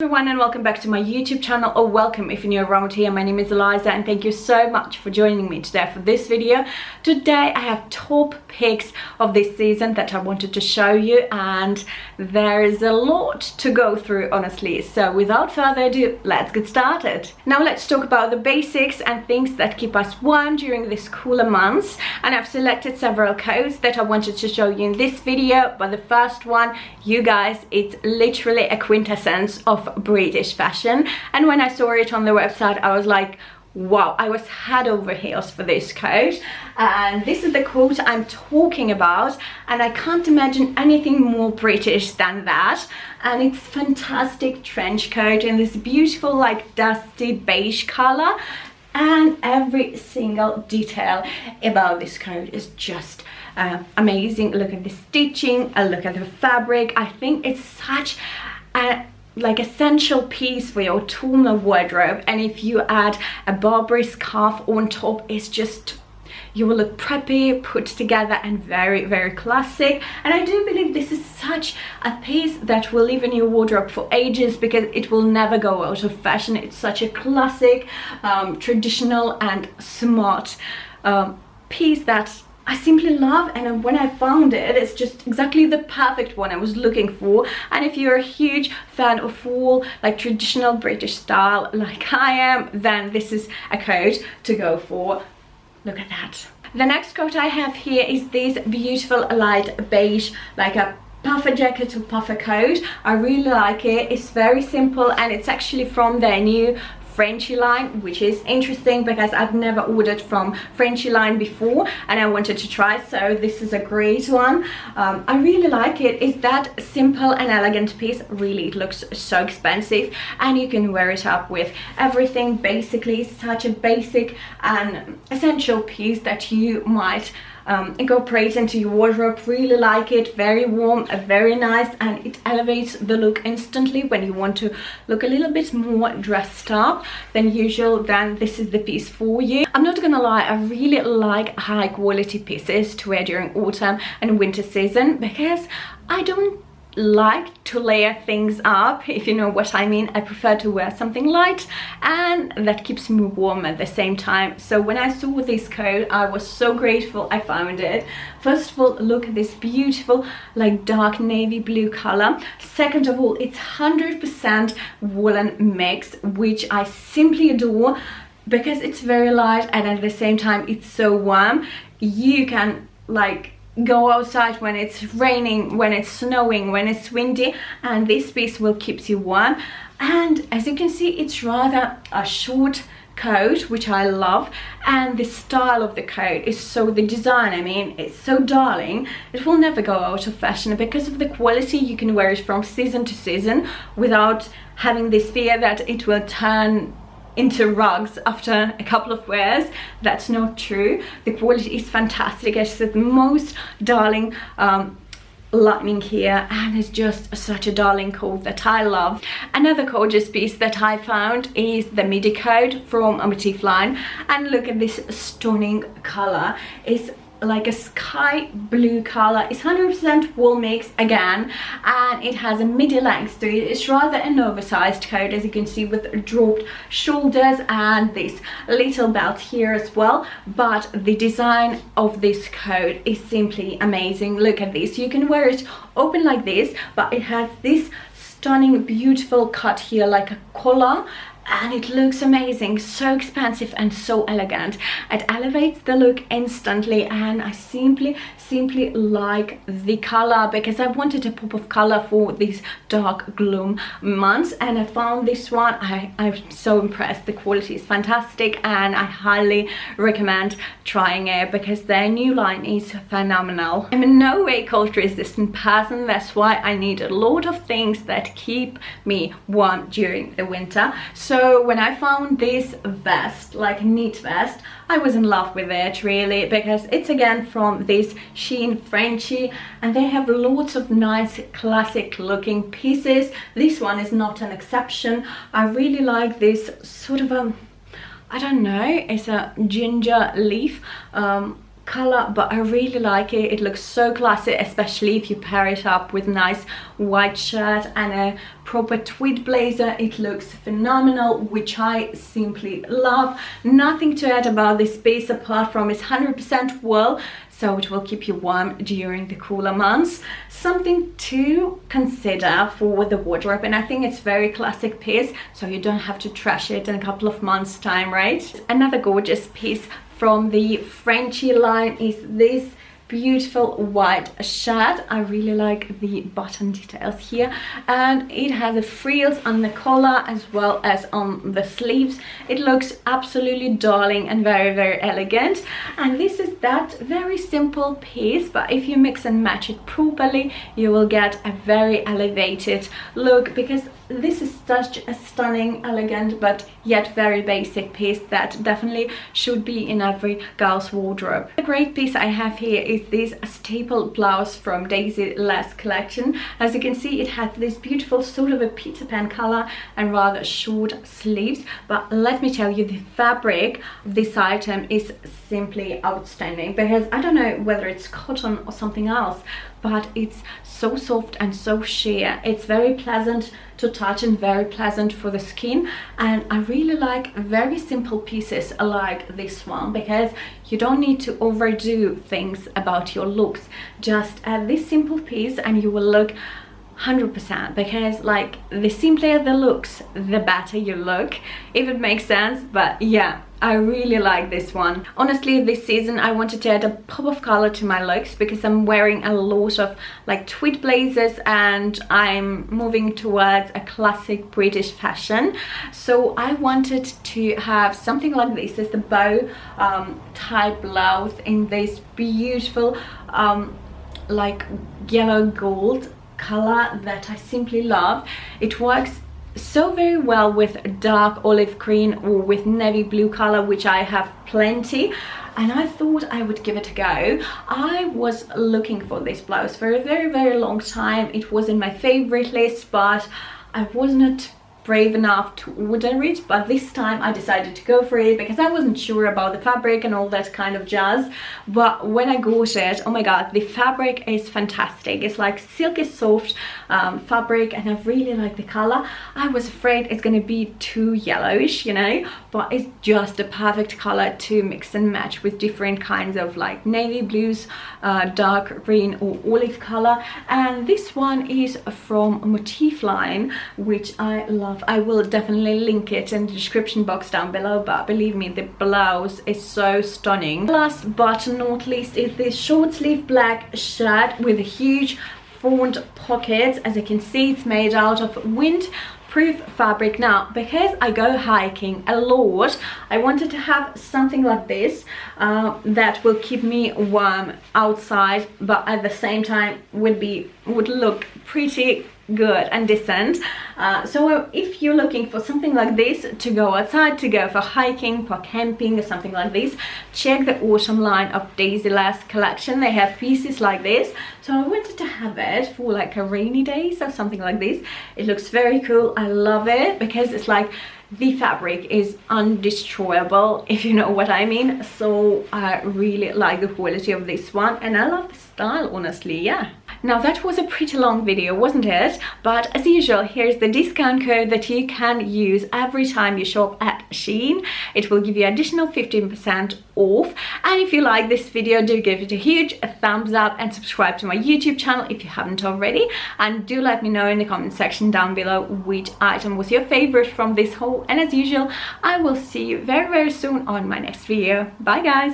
Everyone, and welcome back to my YouTube channel, or welcome if you're new around here. My name is Eliza and thank you so much for joining me today for this video. Today I have top picks of this season that I wanted to show you, and there is a lot to go through, honestly. So without further ado, let's get started. Now let's talk about the basics and things that keep us warm during these cooler months, and I've selected several coats that I wanted to show you in this video. But the first one, you guys, it's literally a quintessence of British fashion, and when I saw it on the website I was like, wow, I was head over heels for this coat. And this is the coat I'm talking about, and I can't imagine anything more British than that. And it's fantastic trench coat in this beautiful like dusty beige color, and every single detail about this coat is just amazing. Look at the stitching, look at the fabric. I think it's such a like essential piece for your autumnal wardrobe, and if you add a Burberry scarf on top, it's just, you will look preppy, put together, and very, very classic. And I do believe this is such a piece that will live in your wardrobe for ages because it will never go out of fashion. It's such a classic, traditional and smart piece that I simply love, and when I found it, it's just exactly the perfect one I was looking for. And if you're a huge fan of all like traditional British style like I am, then this is a coat to go for. Look at that. The next coat I have here is this beautiful light beige, like a puffer jacket or puffer coat. I really like it. It's very simple, and it's actually from their new Frenchy line, which is interesting because I've never ordered from Frenchy line before and I wanted to try, so this is a great one. I really like it. It's that simple and elegant piece. Really, it looks so expensive, and you can wear it up with everything. Basically, such a basic and essential piece that you might incorporate into your wardrobe. Really like it. Very warm, very nice, and it elevates the look instantly when you want to look a little bit more dressed up than usual. Then this is the piece for you. I'm not gonna lie, I really like high quality pieces to wear during autumn and winter season because I don't like to layer things up, if you know what I mean. I prefer to wear something light and that keeps me warm at the same time. So when I saw this coat, I was so grateful I found it. First of all, look at this beautiful like dark navy blue color. Second of all, it's 100% woolen mix, which I simply adore because it's very light and at the same time it's so warm. You can like go outside when it's raining, when it's snowing, when it's windy, and this piece will keep you warm. And as you can see, it's rather a short coat, which I love, and the style of the coat is so, the design, I mean, it's so darling. It will never go out of fashion because of the quality. You can wear it from season to season without having this fear that it will turn into rugs after a couple of wears. That's not true. The quality is fantastic. It's the most darling lining here, and it's just such a darling coat that I love. Another gorgeous piece that I found is the midi coat from a motif line, and look at this stunning color. It's like a sky blue color. It's 100% wool mix again, and it has a midi length to it. It's rather an oversized coat, as you can see, with dropped shoulders and this little belt here as well. But the design of this coat is simply amazing. Look at this. You can wear it open like this, but it has this stunning beautiful cut here like a collar, and it looks amazing. So expensive and so elegant. It elevates the look instantly, and I simply like the color because I wanted a pop of color for these dark gloom months, and I found this one. I'm so impressed. The quality is fantastic, and I highly recommend trying it because their new line is phenomenal. I'm in no way cold resistant person. That's why I need a lot of things that keep me warm during the winter. So when I found this vest, like knit vest, I was in love with it really because it's again from this SHEIN Frenchy, and they have lots of nice classic looking pieces. This one is not an exception. I really like this sort of I don't know, it's a ginger leaf color, but I really like it. It looks so classy, especially if you pair it up with a nice white shirt and a proper tweed blazer. It looks phenomenal, which I simply love. Nothing to add about this piece apart from it's 100% wool, so it will keep you warm during the cooler months. Something to consider for the wardrobe, and I think it's very classic piece, so you don't have to trash it in a couple of months time, right? Another gorgeous piece from the Frenchy line is this beautiful white shirt. I really like the button details here, and it has the frills on the collar as well as on the sleeves. It looks absolutely darling and very, very elegant, and this is that very simple piece, but if you mix and match it properly, you will get a very elevated look, because this is such a stunning, elegant, but yet very basic piece that definitely should be in every girl's wardrobe. A great piece I have here is this staple blouse from Daisy Less collection. As you can see, it has this beautiful sort of a Peter Pan color and rather short sleeves, but let me tell you, the fabric of this item is simply outstanding, because I don't know whether it's cotton or something else, but it's so soft and so sheer. It's very pleasant to touch and very pleasant for the skin, and I really like very simple pieces like this one, because you don't need to overdo things about your looks. Just add this simple piece and you will look 100%, because like the simpler the looks, the better you look, if it makes sense. But yeah, I really like this one. Honestly, this season I wanted to add a pop of color to my looks, because I'm wearing a lot of like tweed blazers and I'm moving towards a classic British fashion. So I wanted to have something like this. It's the bow type blouse in this beautiful like yellow gold color that I simply love. It works so very well with dark olive green or with navy blue color, which I have plenty, and I thought I would give it a go. I was looking for this blouse for a very, very long time. It was in my favorite list, but I wasn't brave enough to order it, but this time I decided to go for it because I wasn't sure about the fabric and all that kind of jazz. But when I got it, oh my god, the fabric is fantastic. It's like silky soft fabric, and I really like the color. I was afraid it's gonna be too yellowish, you know, but it's just the perfect color to mix and match with different kinds of like navy blues, dark green or olive color. And this one is from Motif line, which I love. I will definitely link it in the description box down below, but believe me, the blouse is so stunning. Last but not least is this short sleeve black shirt with huge front pockets. As you can see, it's made out of wind-proof fabric. Now, because I go hiking a lot, I wanted to have something like this that will keep me warm outside, but at the same time would look pretty good and decent. So if you're looking for something like this to go outside, to go for hiking, for camping or something like this, check the autumn line of Daisy Less collection. They have pieces like this, so I wanted to have it for like a rainy days or something like this. It looks very cool. I love it because it's like the fabric is undestroyable, if you know what I mean. So I really like the quality of this one, and I love the style, honestly. Yeah. Now that was a pretty long video, wasn't it? But as usual, here's the discount code that you can use every time you shop at SHEIN. It will give you additional 15% off. And if you like this video, do give it a huge thumbs up and subscribe to my YouTube channel if you haven't already. And do let me know in the comment section down below which item was your favorite from this haul. And as usual, I will see you very, very soon on my next video. Bye guys!